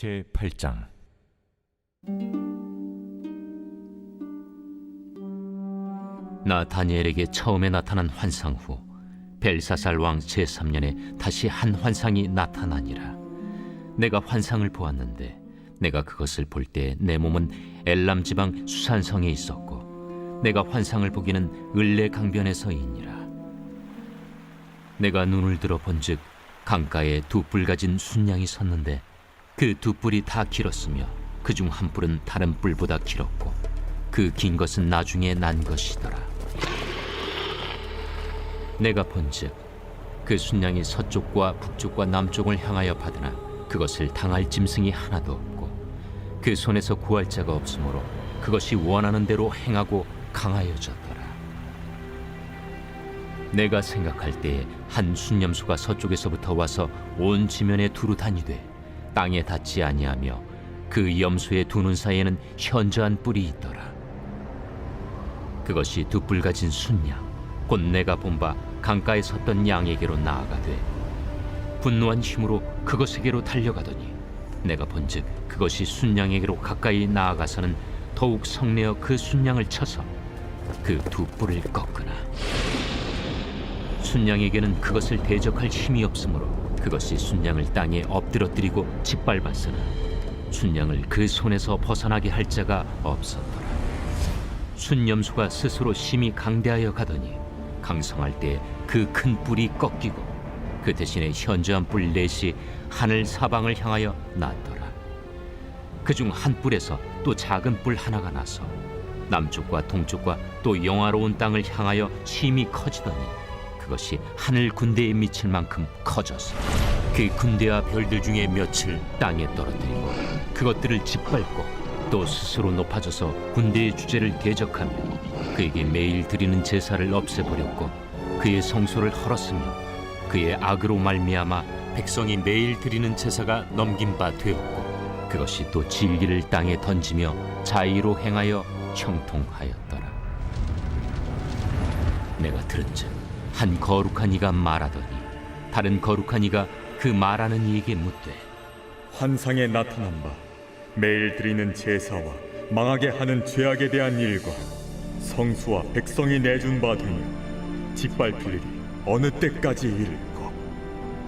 제8장. 나 다니엘에게 처음에 나타난 환상 후 벨사살 왕 제3년에 다시 한 환상이 나타나니라. 내가 환상을 보았는데 내가 그것을 볼 때 내 몸은 엘람 지방 수산성에 있었고 내가 환상을 보기는 을레 강변에서이니라. 내가 눈을 들어 본즉 강가에 두 뿔 가진 순양이 섰는데 그 두 뿔이 다 길었으며 그중 한 뿔은 다른 뿔보다 길었고 그 긴 것은 나중에 난 것이더라. 내가 본즉 그 순양이 서쪽과 북쪽과 남쪽을 향하여 받으나 그것을 당할 짐승이 하나도 없고 그 손에서 구할 자가 없으므로 그것이 원하는 대로 행하고 강하여졌더라. 내가 생각할 때에 한 순념수가 서쪽에서부터 와서 온 지면에 두루 다니되 땅에 닿지 아니하며 그 염소의 두 눈 사이에는 현저한 뿔이 있더라. 그것이 두 뿔 가진 순양 곧 내가 본 바 강가에 섰던 양에게로 나아가되 분노한 힘으로 그것에게로 달려가더니 내가 본즉 그것이 순양에게로 가까이 나아가서는 더욱 성내어 그 순양을 쳐서 그 두 뿔을 꺾으나 순양에게는 그것을 대적할 힘이 없으므로 그것이 순양을 땅에 엎드러뜨리고 짓밟았으나 순양을 그 손에서 벗어나게 할 자가 없었더라. 순염소가 스스로 심히 강대하여 가더니 강성할 때 그 큰 뿔이 꺾이고 그 대신에 현저한 뿔 넷이 하늘 사방을 향하여 났더라. 그중 한 뿔에서 또 작은 뿔 하나가 나서 남쪽과 동쪽과 또 영화로운 땅을 향하여 심히 커지더니 그것이 하늘 군대에 미칠 만큼 커져서 그 군대와 별들 중에 몇을 땅에 떨어뜨리고 그것들을 짓밟고 또 스스로 높아져서 군대의 주제를 대적하며 그에게 매일 드리는 제사를 없애버렸고 그의 성소를 헐었으며 그의 악으로 말미암아 백성이 매일 드리는 제사가 넘긴 바 되었고 그것이 또 진리를 땅에 던지며 자의로 행하여 형통하였더라. 내가 들은즉 한 거룩한 이가 말하더니 다른 거룩한 이가 그 말하는 이에게 묻되 환상에 나타난 바 매일 드리는 제사와 망하게 하는 죄악에 대한 일과 성수와 백성이 내준 바 되니 짓밟힐 일이 어느 때까지 이를까?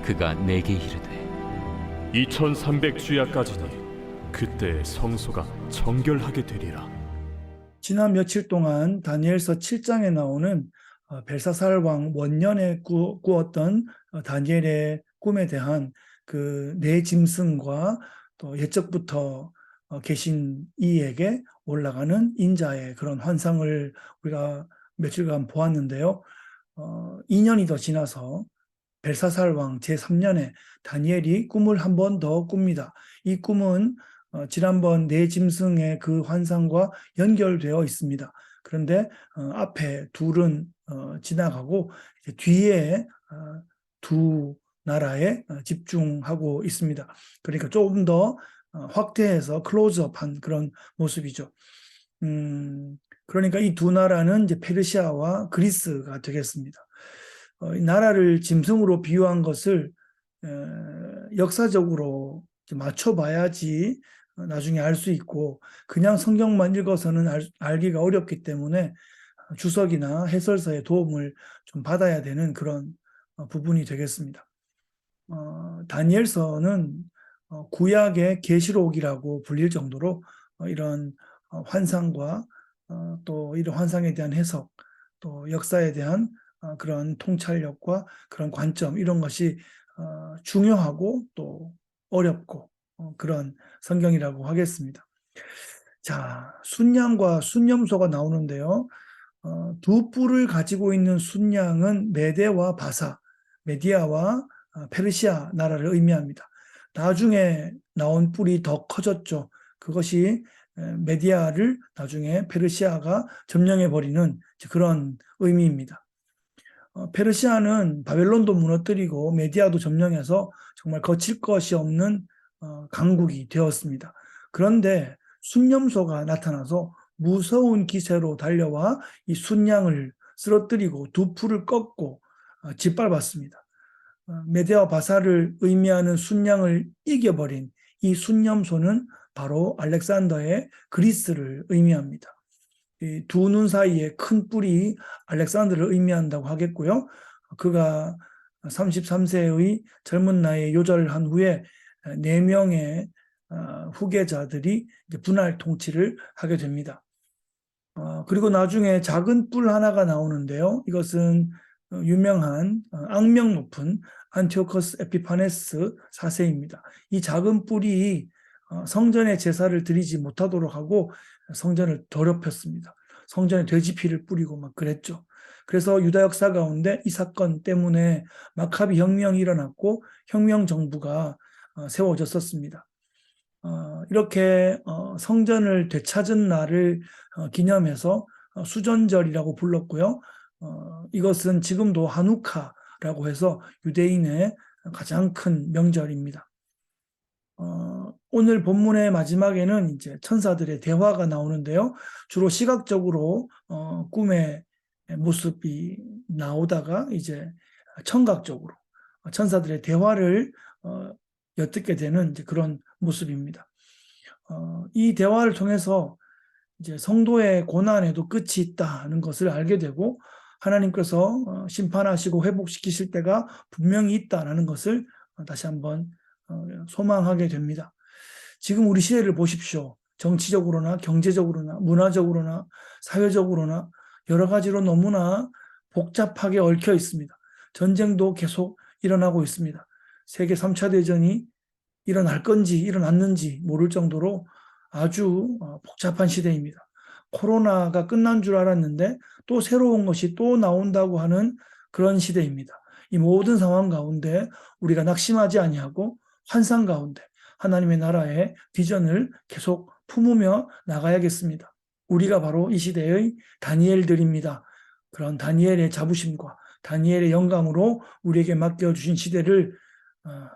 그가 내게 이르되 2300주야까지니 그때 성소가 정결하게 되리라. 지난 며칠 동안 다니엘서 7장에 나오는 벨사살 왕 원년에 꾸었던 다니엘의 꿈에 대한 그 네 짐승과 또 옛적부터 계신 이에게 올라가는 인자의 그런 환상을 우리가 며칠간 보았는데요. 2년이 더 지나서 벨사살 왕 제3년에 다니엘이 꿈을 한 번 더 꿉니다. 이 꿈은 지난번 네 짐승의 그 환상과 연결되어 있습니다. 그런데 앞에 둘은 지나가고 뒤에 두 나라에 집중하고 있습니다. 그러니까 조금 더 확대해서 클로즈업한 그런 모습이죠. 그러니까 이 두 나라는 이제 페르시아와 그리스가 되겠습니다. 이 나라를 짐승으로 비유한 것을 역사적으로 맞춰봐야지 나중에 알 수 있고 그냥 성경만 읽어서는 알기가 어렵기 때문에 주석이나 해설서의 도움을 좀 받아야 되는 그런 부분이 되겠습니다. 다니엘서는 구약의 계시록이라고 불릴 정도로 이런 환상과 또 이런 환상에 대한 해석, 또 역사에 대한 그런 통찰력과 그런 관점 이런 것이 중요하고 또 어렵고 그런 성경이라고 하겠습니다. 자, 순양과 순염소가 나오는데요. 두 뿔을 가지고 있는 순양은 메대와 바사, 메디아와 페르시아 나라를 의미합니다. 나중에 나온 뿔이 더 커졌죠. 그것이 메디아를 나중에 페르시아가 점령해버리는 그런 의미입니다. 페르시아는 바벨론도 무너뜨리고 메디아도 점령해서 정말 거칠 것이 없는 강국이 되었습니다. 그런데 순염소가 나타나서 무서운 기세로 달려와 이 순양을 쓰러뜨리고 두 뿔을 꺾고 짓밟았습니다. 메대와 바사를 의미하는 순양을 이겨버린 이 순념소는 바로 알렉산더의 그리스를 의미합니다. 두 눈 사이에 큰 뿔이 알렉산더를 의미한다고 하겠고요. 그가 33세의 젊은 나이에 요절한 후에 4명의 후계자들이 분할 통치를 하게 됩니다. 그리고 나중에 작은 뿔 하나가 나오는데요. 이것은 유명한 악명 높은 안티오커스 에피파네스 4세입니다. 이 작은 뿔이 성전에 제사를 드리지 못하도록 하고 성전을 더럽혔습니다. 성전에 돼지피를 뿌리고 막 그랬죠. 그래서 유다 역사 가운데 이 사건 때문에 마카비 혁명이 일어났고 혁명 정부가 세워졌었습니다. 이렇게 성전을 되찾은 날을 기념해서 수전절이라고 불렀고요. 이것은 지금도 하누카라고 해서 유대인의 가장 큰 명절입니다. 오늘 본문의 마지막에는 이제 천사들의 대화가 나오는데요. 주로 시각적으로 꿈의 모습이 나오다가 이제 청각적으로 천사들의 대화를 엿듣게 되는 이제 그런 모습입니다. 이 대화를 통해서 이제 성도의 고난에도 끝이 있다는 것을 알게 되고 하나님께서 심판하시고 회복시키실 때가 분명히 있다는 것을 다시 한번 소망하게 됩니다. 지금 우리 시대를 보십시오. 정치적으로나 경제적으로나 문화적으로나 사회적으로나 여러 가지로 너무나 복잡하게 얽혀 있습니다. 전쟁도 계속 일어나고 있습니다. 세계 3차 대전이 일어날 건지 일어났는지 모를 정도로 아주 복잡한 시대입니다. 코로나가 끝난 줄 알았는데 또 새로운 것이 또 나온다고 하는 그런 시대입니다. 이 모든 상황 가운데 우리가 낙심하지 아니하고 환상 가운데 하나님의 나라의 비전을 계속 품으며 나가야겠습니다. 우리가 바로 이 시대의 다니엘들입니다. 그런 다니엘의 자부심과 다니엘의 영감으로 우리에게 맡겨주신 시대를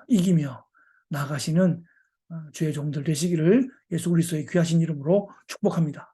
이기며 나가시는 주의 종들 되시기를 예수 그리스도의 귀하신 이름으로 축복합니다.